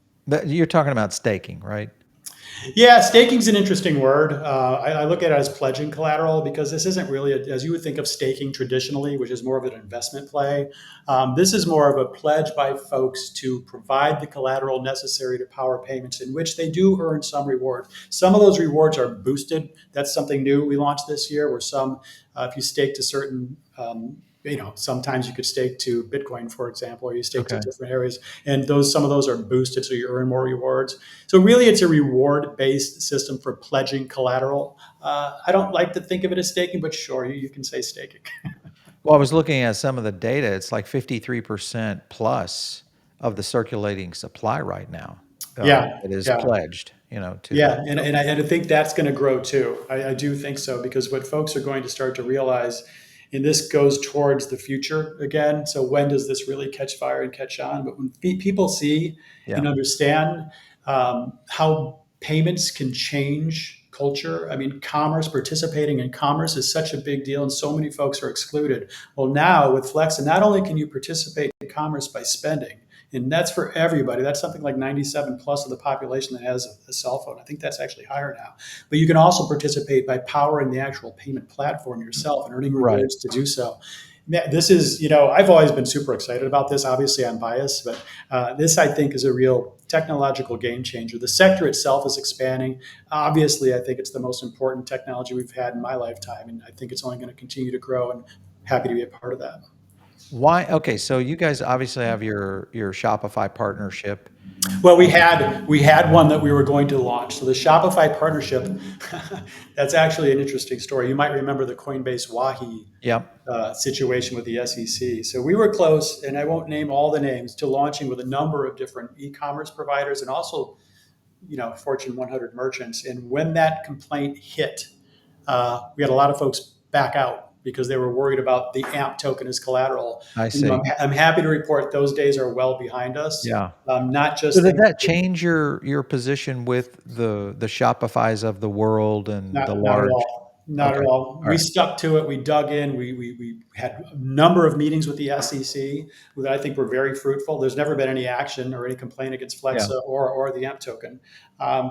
Speaker 1: You're talking about staking, right?
Speaker 2: Yeah, staking is an interesting word. I look at it as pledging collateral because this isn't really, as you would think of staking traditionally, which is more of an investment play. This is more of a pledge by folks to provide the collateral necessary to power payments, in which they do earn some rewards. Some of those rewards are boosted. That's something new we launched this year, where if you stake to certain sometimes you could stake to Bitcoin, for example, or you stake to
Speaker 1: Okay.
Speaker 2: different areas, and some of those are boosted, so you earn more rewards. So really, it's a reward-based system for pledging collateral. I don't like to think of it as staking, but sure, you can say staking.
Speaker 1: Well, I was looking at some of the data. It's like 53% plus of the circulating supply right now
Speaker 2: Yeah,
Speaker 1: that is
Speaker 2: yeah.
Speaker 1: pledged, to
Speaker 2: Yeah,
Speaker 1: the.
Speaker 2: and I think that's going to grow too. I do think so because what folks are going to start to realize, and this goes towards the future again. So when does this really catch fire and catch on? But when people see
Speaker 1: Yeah,
Speaker 2: and understand how payments can change culture. I mean, commerce, participating in commerce is such a big deal, and so many folks are excluded. Well, now with Flexa, not only can you participate in commerce by spending, and that's for everybody. That's something like 97 plus of the population that has a cell phone. I think that's actually higher now. But you can also participate by powering the actual payment platform yourself and earning
Speaker 1: right.
Speaker 2: rewards to do so. This is, I've always been super excited about this. Obviously, I'm biased, but this, I think, is a real technological game changer. The sector itself is expanding. Obviously, I think it's the most important technology we've had in my lifetime, and I think it's only going to continue to grow, and happy to be a part of that.
Speaker 1: Why? Okay, so you guys obviously have your Shopify partnership.
Speaker 2: Well, we had one that we were going to launch. So the Shopify partnership, that's actually an interesting story. You might remember the Coinbase Wahi
Speaker 1: Yep.
Speaker 2: situation with the SEC. So we were close, and I won't name all the names, to launching with a number of different e-commerce providers and also, Fortune 100 merchants. And when that complaint hit, we had a lot of folks back out because they were worried about the AMP token as collateral.
Speaker 1: I
Speaker 2: And,
Speaker 1: see.
Speaker 2: I'm happy to report those days are well behind us.
Speaker 1: Yeah.
Speaker 2: Not
Speaker 1: So
Speaker 2: just
Speaker 1: did
Speaker 2: things.
Speaker 1: that change your position with the Shopifys of the world and the
Speaker 2: Not at
Speaker 1: large?
Speaker 2: all. Not
Speaker 1: Okay.
Speaker 2: at all.
Speaker 1: All
Speaker 2: We
Speaker 1: right.
Speaker 2: stuck to it. We dug in. We had a number of meetings with the SEC that I think were very fruitful. There's never been any action or any complaint against
Speaker 1: Yeah.
Speaker 2: Flexa or the AMP token.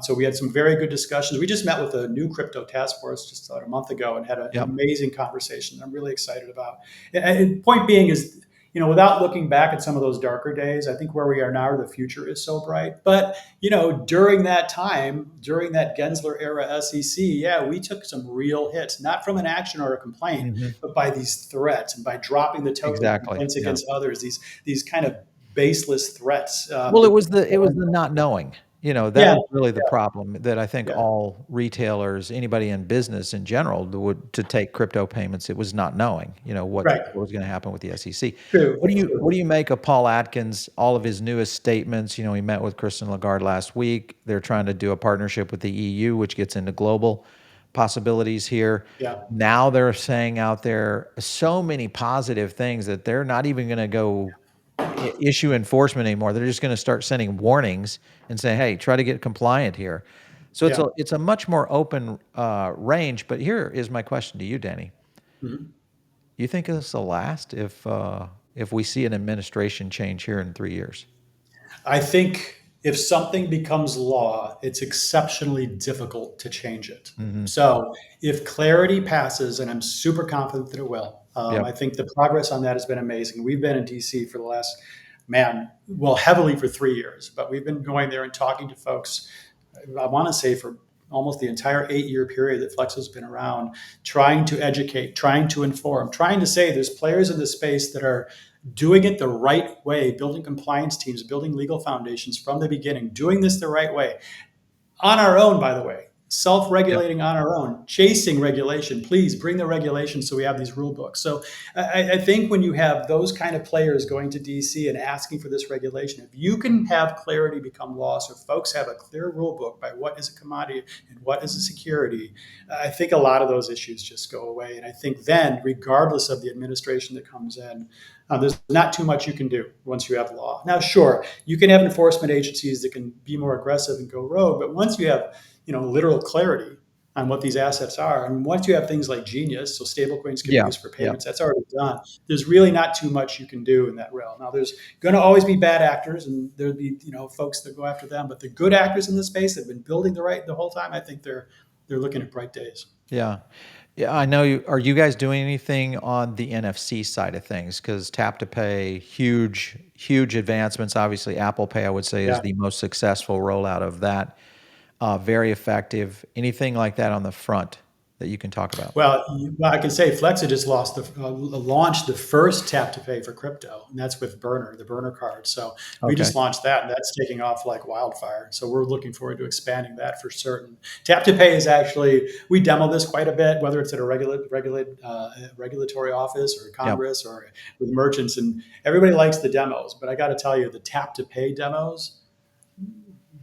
Speaker 2: So we had some very good discussions. We just met with a new crypto task force just about a month ago and had an
Speaker 1: Yep.
Speaker 2: amazing conversation. I'm really excited about. And point being is, without looking back at some of those darker days, I think where we are now, the future is so bright. But during that time, during that Gensler era SEC, yeah, we took some real hits, not from an action or a complaint,
Speaker 1: Mhm.
Speaker 2: but by these threats and by dropping the token
Speaker 1: Exactly.
Speaker 2: complaints
Speaker 1: Yeah.
Speaker 2: against others, these kind of baseless threats.
Speaker 1: Well, it was the not knowing. That
Speaker 2: Yeah,
Speaker 1: was really the problem that I think
Speaker 2: yeah,
Speaker 1: all retailers, anybody in business in general, would to take crypto payments, it was not knowing, what
Speaker 2: right.
Speaker 1: was gonna happen with the SEC.
Speaker 2: True,
Speaker 1: What do you make of Paul Adkins, all of his newest statements? He met with Christine Lagarde last week. They're trying to do a partnership with the EU, which gets into global possibilities here.
Speaker 2: yeah,
Speaker 1: Now they're saying out there so many positive things that they're not even gonna go issue enforcement anymore. They're just going to start sending warnings and say, "Hey, try to get compliant here." So it's
Speaker 2: yeah.
Speaker 1: a much more open range. But here is my question to you, Danny.
Speaker 2: Mhm.
Speaker 1: You think this will last if we see an administration change here in 3 years?
Speaker 2: I think if something becomes law, it's exceptionally difficult to change it.
Speaker 1: Hmm.
Speaker 2: So if clarity passes, and I'm super confident that it will,
Speaker 1: Yep.
Speaker 2: I think the progress on that has been amazing. We've been in DC for the last, man, well, heavily for 3 years, but we've been going there and talking to folks, I want to say for almost the entire 8 year period that Flex has been around, trying to educate, trying to inform, trying to say there's players in this space that are doing it the right way, building compliance teams, building legal foundations from the beginning, doing this the right way on our own, by the way,
Speaker 1: Yep.
Speaker 2: self-regulating on our own, chasing regulation. Please bring the regulation so we have these rule books. So I think when you have those kind of players going to DC and asking for this regulation, if you can have clarity become law, so folks have a clear rule book by what is a commodity and what is a security, I think a lot of those issues just go away. And I think then, regardless of the administration that comes in, there's not too much you can do once you have law. Now, sure, you can have enforcement agencies that can be more aggressive and go rogue, but once you have, literal clarity on what these assets are, and once you have things like Genius, so stablecoins can be
Speaker 1: Yeah.
Speaker 2: used for
Speaker 1: Yeah.
Speaker 2: payments, that's already done. There's really not too much you can do in that realm. Now, there's going to always be bad actors, and there'll be folks that go after them, but the good actors in the space that have been building the whole time, I think they're looking at bright days.
Speaker 1: Yeah. Yeah, I know you. Are you guys doing anything on the NFC side of things? Because tap to pay, huge, huge advancements. Obviously, Apple Pay, I would say, is
Speaker 2: Yeah.
Speaker 1: the most successful rollout of that. Very effective. Anything like that on the front that you can talk about?
Speaker 2: Well, I can say Flexa just launched the first tap to pay for crypto, and that's with Burner, the Burner card. So we
Speaker 1: Okay.
Speaker 2: just launched that, and that's taking off like wildfire. So we're looking forward to expanding that for certain. Tap to pay is actually, we demo this quite a bit, whether it's at a regulatory office or
Speaker 1: Yep.
Speaker 2: Congress or with merchants, and everybody likes the demos. But I got to tell you, the tap to pay demos,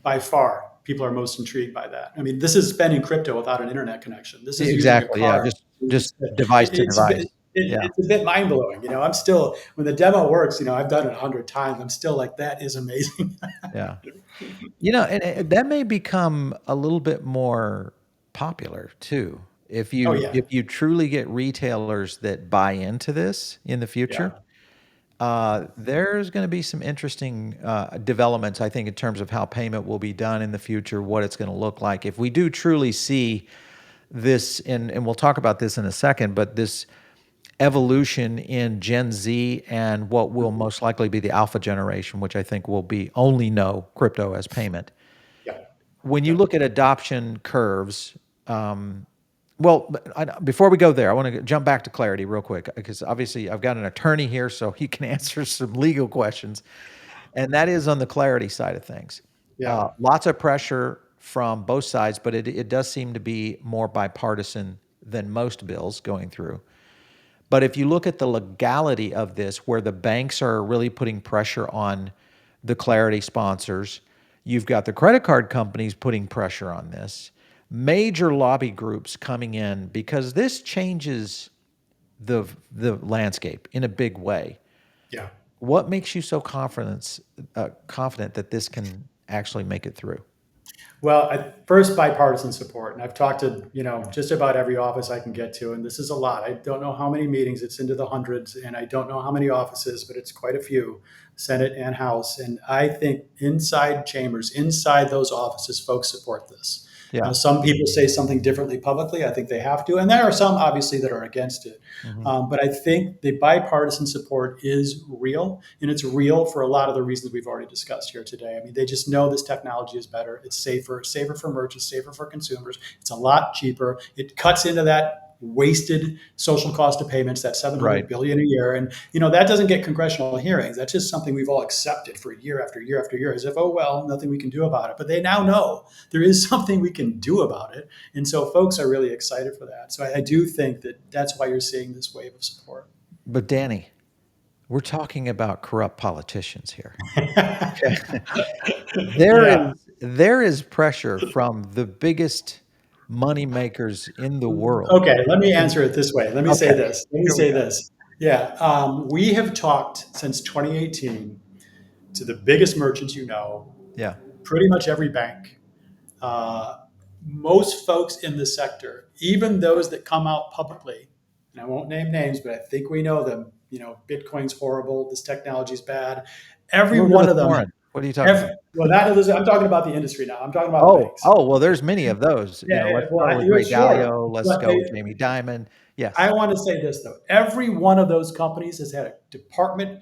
Speaker 2: by far, people are most intrigued by that. I mean, this is spending crypto without an internet connection. This is using a
Speaker 1: Exactly. Yeah.
Speaker 2: card.
Speaker 1: Just device to device. Yeah.
Speaker 2: it's a bit mind blowing. I'm still, when the demo works, I've done it 100 times. I'm still like, that is amazing.
Speaker 1: Yeah. And that may become a little bit more popular too. If
Speaker 2: Oh
Speaker 1: you
Speaker 2: yeah,
Speaker 1: if you truly get retailers that buy into this in the future,
Speaker 2: yeah.
Speaker 1: there's going to be some interesting developments, I think, in terms of how payment will be done in the future, what it's going to look like. If we do truly see this, and we'll talk about this in a second, but this evolution in Gen Z and what will most likely be the alpha generation, which I think will be only know crypto as payment.
Speaker 2: Yeah.
Speaker 1: When you
Speaker 2: Yeah.
Speaker 1: look at adoption curves, well, before we go there, I want to jump back to clarity real quick because obviously I've got an attorney here, so he can answer some legal questions, and that is on the clarity side of things.
Speaker 2: Yeah.
Speaker 1: Lots of pressure from both sides, but it does seem to be more bipartisan than most bills going through. But if you look at the legality of this, where the banks are really putting pressure on the Clarity sponsors, you've got the credit card companies putting pressure on this, major lobby groups coming in because this changes the landscape in a big way.
Speaker 2: Yeah.
Speaker 1: What makes you so confident that this can actually make it through?
Speaker 2: Well, first, bipartisan support, and I've talked to just about every office I can get to, and this is a lot. I don't know how many meetings; it's into the hundreds, and I don't know how many offices, but it's quite a few, Senate and House. And I think inside chambers, inside those offices, folks support this. Now,
Speaker 1: Yeah.
Speaker 2: some people say something differently publicly. I think they have to, and there are some obviously that are against it.
Speaker 1: Hmm.
Speaker 2: But I think the bipartisan support is real, and it's real for a lot of the reasons we've already discussed here today. I mean, they just know this technology is better. It's safer for merchants, safer for consumers. It's a lot cheaper. It cuts into that wasted social cost of payments, that 700
Speaker 1: Right.
Speaker 2: billion a year. And that doesn't get congressional hearings. That's just something we've all accepted for year after year after year, as if, oh well, nothing we can do about it. But they now know there is something we can do about it. And so folks are really excited for that. So I do think that that's why you're seeing this wave of support.
Speaker 1: But Danny, we're talking about corrupt politicians here. There
Speaker 2: Yeah.
Speaker 1: is pressure from the biggest money makers in the world.
Speaker 2: Okay, let me answer it this way. Let me say
Speaker 1: Okay,
Speaker 2: this. Let me
Speaker 1: here we
Speaker 2: say
Speaker 1: go.
Speaker 2: this. Yeah, we have talked since 2018 to the biggest merchants
Speaker 1: Yeah.
Speaker 2: pretty much every bank, uh, most folks in the sector, even those that come out publicly, and I won't name names, but I think we know them. Bitcoin's horrible. This technology is bad. Every one
Speaker 1: Elizabeth
Speaker 2: of them.
Speaker 1: Warren. What are you talking about?
Speaker 2: Well, not Elizabeth. I'm talking about the industry now. I'm talking about the
Speaker 1: Oh,
Speaker 2: banks.
Speaker 1: oh, well, there's many of those.
Speaker 2: Yeah, yeah.
Speaker 1: Let's
Speaker 2: Well,
Speaker 1: start with
Speaker 2: you're
Speaker 1: Ray
Speaker 2: sure,
Speaker 1: Dalio. Let's
Speaker 2: but
Speaker 1: go with Jamie Dimon.
Speaker 2: I
Speaker 1: Yes.
Speaker 2: want to say this though. Every one of those companies has had a department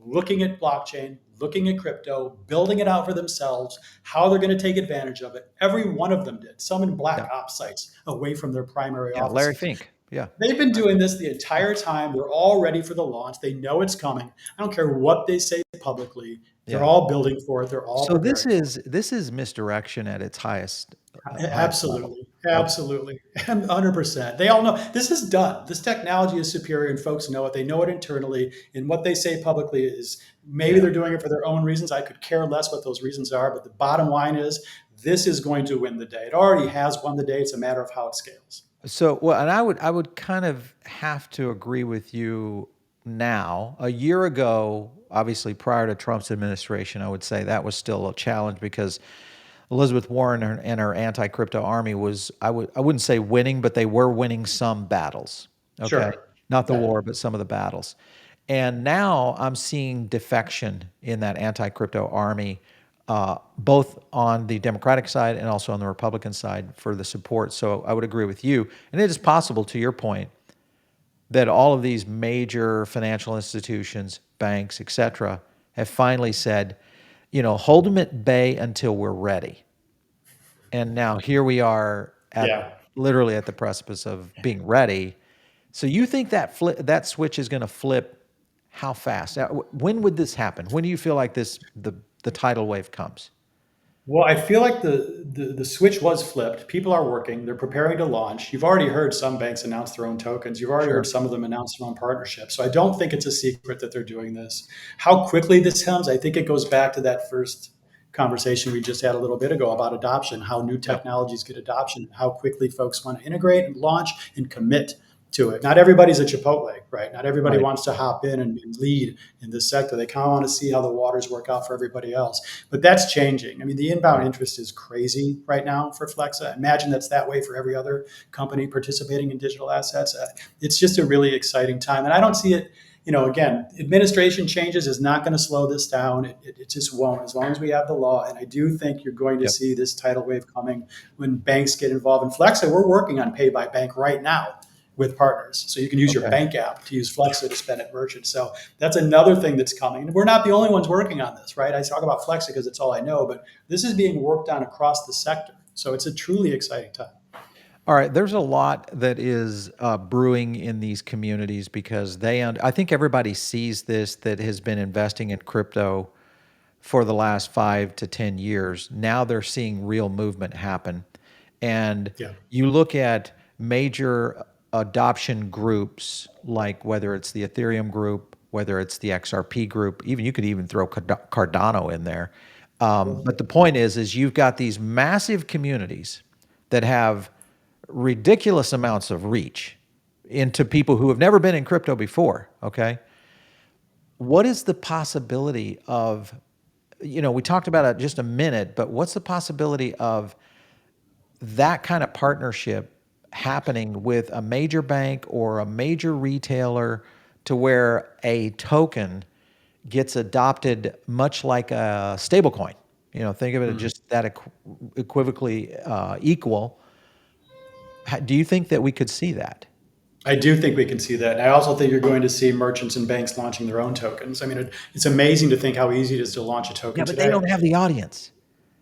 Speaker 2: looking at blockchain, looking at crypto, building it out for themselves, how they're going to take advantage of it. Every one of them did. Some in
Speaker 1: Yeah.
Speaker 2: black ops sites away from their primary
Speaker 1: Yeah. Larry
Speaker 2: offices.
Speaker 1: Fink. Yeah.
Speaker 2: They've been doing this the entire time. They're all ready for the launch. They know it's coming. I don't care what they say publicly. They're
Speaker 1: Yeah.
Speaker 2: all building for it. They're all
Speaker 1: So this
Speaker 2: preparing for
Speaker 1: is this is misdirection at its
Speaker 2: it.
Speaker 1: highest level.
Speaker 2: Absolutely.
Speaker 1: Okay.
Speaker 2: Absolutely. 100%. They all know this is done. This technology is superior and folks know it. They know it internally. And what they say publicly is maybe
Speaker 1: Yeah.
Speaker 2: they're doing it for their own reasons. I could care less what those reasons are. But the bottom line is this is going to win the day. It already has won the day. It's a matter of how it scales.
Speaker 1: So, well, and I would kind of have to agree with you now. A year ago, obviously prior to Trump's administration, I would say that was still a challenge because Elizabeth Warren and her anti-crypto army was I wouldn't say winning, but they were winning some battles. Okay.
Speaker 2: Sure.
Speaker 1: Not the
Speaker 2: Yeah.
Speaker 1: war, but some of the battles. And now I'm seeing defection in that anti-crypto army, both on the Democratic side and also on the Republican side for the support. So I would agree with you. And it is possible, to your point, that all of these major financial institutions, banks, et cetera, have finally said, hold them at bay until we're ready. And now here we are
Speaker 2: Yeah.
Speaker 1: literally at the precipice of being ready. So you think that switch is going to flip how fast? When would this happen? When do you feel like the tidal wave comes?
Speaker 2: Well, I feel like the switch was flipped. People are working. They're preparing to launch. You've already heard some banks announce their own tokens. You've already heard
Speaker 1: Sure.
Speaker 2: some of them announce their own partnerships. So I don't think it's a secret that they're doing this. How quickly this comes, I think it goes back to that first conversation we just had a little bit ago about adoption, how new
Speaker 1: Yep.
Speaker 2: technologies get adoption, how quickly folks want to integrate and launch and commit to it. Not everybody's a Chipotle, right? Not everybody
Speaker 1: Right.
Speaker 2: wants to hop in and lead in this sector. They kind of want to see how the waters work out for everybody else. But that's changing. I mean, the inbound
Speaker 1: Right.
Speaker 2: interest is crazy right now for Flexa. Imagine that's that way for every other company participating in digital assets. It's just a really exciting time. And I don't see it, again, administration changes is not going to slow this down. It just won't, as long as we have the law. And I do think you're going to
Speaker 1: Yep.
Speaker 2: see this tidal wave coming when banks get involved in Flexa. We're working on pay by bank right now with partners. So you can use your
Speaker 1: Okay.
Speaker 2: bank app to use Flexa to spend at merchants. So that's another thing that's coming. And we're not the only ones working on this, right? I talk about Flexa because it's all I know, but this is being worked on across the sector. So it's a truly exciting time.
Speaker 1: All right, there's a lot that is brewing in these communities because I think everybody sees this that has been investing in crypto for the last 5 to 10 years. Now they're seeing real movement happen. And
Speaker 2: Yeah.
Speaker 1: you look at major adoption groups, like whether it's the Ethereum group, whether it's the XRP group, even you could even throw Cardano in there. But the point is you've got these massive communities that have ridiculous amounts of reach into people who have never been in crypto before. Okay. What is the possibility of, we talked about it just a minute, but what's the possibility of that kind of partnership happening with a major bank or a major retailer to where a token gets adopted much like a stablecoin? Think of it as
Speaker 2: Mhm.
Speaker 1: just that equivocally equal. Do you think that we could see that?
Speaker 2: I do think we can see that. And I also think you're going to see merchants and banks launching their own tokens. I mean, it's amazing to think how easy it is to launch a
Speaker 1: Yeah,
Speaker 2: token
Speaker 1: but they
Speaker 2: today.
Speaker 1: don't have the audience.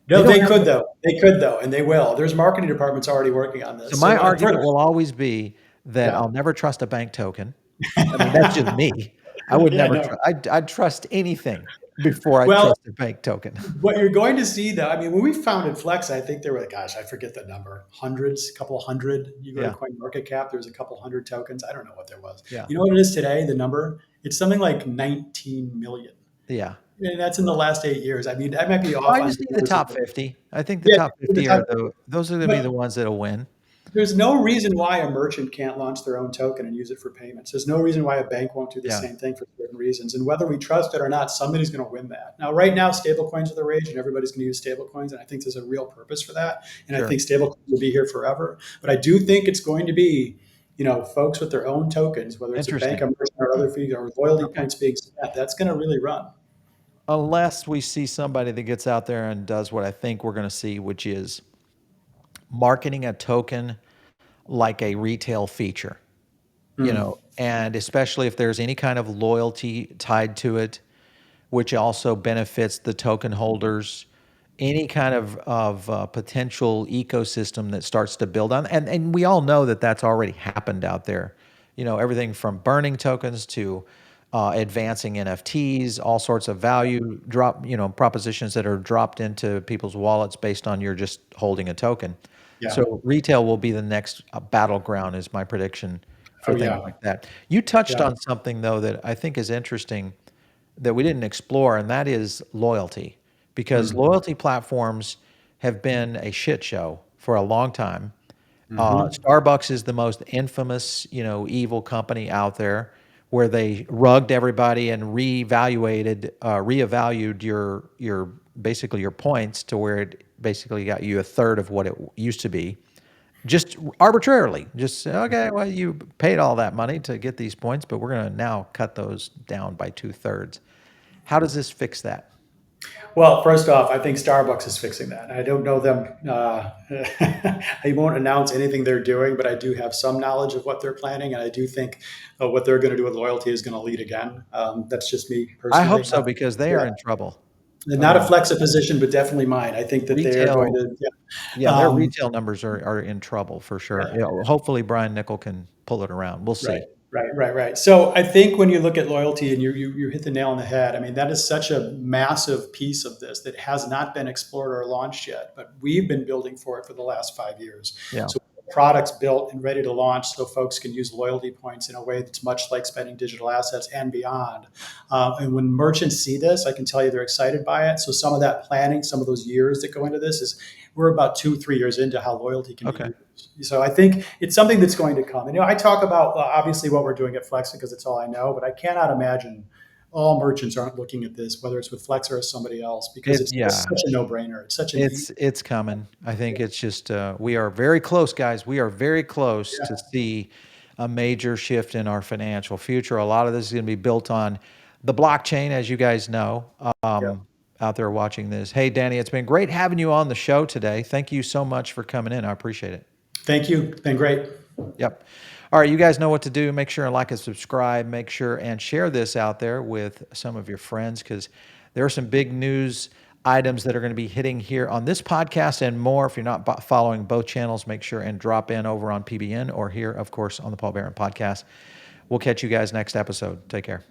Speaker 1: They
Speaker 2: No,
Speaker 1: don't
Speaker 2: they
Speaker 1: have
Speaker 2: could
Speaker 1: the.
Speaker 2: though. They could though, and they will. There's marketing departments already working on
Speaker 1: So
Speaker 2: this.
Speaker 1: my
Speaker 2: So, and
Speaker 1: argument
Speaker 2: for,
Speaker 1: will always be that
Speaker 2: yeah,
Speaker 1: I'll never trust a bank token. I mean, that's just me. I would
Speaker 2: yeah,
Speaker 1: never
Speaker 2: no.
Speaker 1: trust. I'd trust anything before I'd
Speaker 2: Well,
Speaker 1: trust a bank token.
Speaker 2: what you're going to see though, I mean, when we founded Flex, I think there were, gosh, I forget the number, hundreds, a couple of hundred. You go to
Speaker 1: Yeah,
Speaker 2: CoinMarketCap, there was a couple hundred tokens. I don't know what there was.
Speaker 1: yeah,
Speaker 2: You know what it is today? The number? It's something like 19 million.
Speaker 1: yeah.
Speaker 2: And that's in the last 8 years. I mean, I might be
Speaker 1: Well,
Speaker 2: off
Speaker 1: I
Speaker 2: on
Speaker 1: just need the
Speaker 2: numbers.
Speaker 1: top 50. I think the
Speaker 2: Yeah,
Speaker 1: top
Speaker 2: in the
Speaker 1: 50
Speaker 2: top,
Speaker 1: are those are going to be
Speaker 2: but
Speaker 1: the ones that'll win.
Speaker 2: there's no reason why a merchant can't launch their own token and use it for payments. There's no reason why a bank won't do the
Speaker 1: Yeah,
Speaker 2: same thing for certain reasons. And whether we trust it or not, somebody's going to win that. Now, right now, stablecoins are the rage, and everybody's going to use stablecoins. And I think there's a real purpose for that. And I
Speaker 1: sure.
Speaker 2: think stablecoins will be here forever. But I do think it's going to be, folks with their own tokens, whether it's a bank,
Speaker 1: Interesting.
Speaker 2: a merchant, or other fees or loyalty
Speaker 1: Okay.
Speaker 2: points being spent. That's going to really run.
Speaker 1: Unless we see somebody that gets out there and does what I think we're going to see, which is marketing a token like a retail feature.
Speaker 2: Mm.
Speaker 1: And especially if there's any kind of loyalty tied to it, which also benefits the token holders, any kind of potential ecosystem that starts to build on. And we all know that that's already happened out there. Everything from burning tokens to advancing NFTs, all sorts of value propositions that are dropped into people's wallets based on your just holding a token.
Speaker 2: Yeah.
Speaker 1: So retail will be the next battleground, is my prediction for
Speaker 2: Oh,
Speaker 1: things
Speaker 2: yeah.
Speaker 1: like that. You touched
Speaker 2: Yeah.
Speaker 1: on something though that I think is interesting that we didn't explore, and that is loyalty. Because
Speaker 2: Mm.
Speaker 1: loyalty platforms have been a shit show for a long time.
Speaker 2: Hmm.
Speaker 1: Starbucks is the most infamous, evil company out there, where they rugged everybody and reevaluated your basically your points to where it basically got you a third of what it used to be, just arbitrarily. Just say, okay, well, you paid all that money to get these points, but we're going to now cut those down by 2/3. How does this fix that?
Speaker 2: Well, first off, I think Starbucks is fixing that. I don't know them. I won't announce anything they're doing, but I do have some knowledge of what they're planning, and I do think what they're going to do with loyalty is going to lead again. That's just me
Speaker 1: I hope
Speaker 2: personally.
Speaker 1: so because they are
Speaker 2: Yeah,
Speaker 1: in trouble. I
Speaker 2: not a
Speaker 1: mean,
Speaker 2: Flexa position, but definitely mine. I think that they are going
Speaker 1: retail,
Speaker 2: to. Yeah,
Speaker 1: yeah, their retail numbers are in trouble for sure.
Speaker 2: yeah.
Speaker 1: Hopefully Brian Nickel can pull it around. We'll
Speaker 2: Right,
Speaker 1: see.
Speaker 2: right. So I think when you look at loyalty, and you hit the nail on the head. I mean, that is such a massive piece of this that has not been explored or launched yet, but we've been building for it for the last 5 years.
Speaker 1: Yeah.
Speaker 2: So products built and ready to launch so folks can use loyalty points in a way that's much like spending digital assets and beyond. And when merchants see this, I can tell you they're excited by it. So some of that planning, some of those years that go into this is we're about 2, 3 years into how loyalty can be
Speaker 1: Okay.
Speaker 2: used. So I think it's something that's going to come. And I talk about obviously what we're doing at Flexa because it's all I know, but I cannot imagine all merchants aren't looking at this, whether it's with Flexa or somebody else, because it's just
Speaker 1: Yeah.
Speaker 2: such a no-brainer. It's such an easy.
Speaker 1: It's coming. I think it's just we are very close, guys. We are very close to
Speaker 2: Yeah.
Speaker 1: see a major shift in our financial future. A lot of this is going to be built on the blockchain, as you guys know,
Speaker 2: Yeah.
Speaker 1: out there watching this. Hey, Danny, it's been great having you on the show today. Thank you so much for coming in. I appreciate it.
Speaker 2: Thank you. It's been great.
Speaker 1: Yep. All right, you guys know what to do. Make sure and like and subscribe. Make sure and share this out there with some of your friends because there are some big news items that are going to be hitting here on this podcast and more. If you're not following both channels, make sure and drop in over on PBN or here, of course, on the Paul Barron podcast. We'll catch you guys next episode. Take care.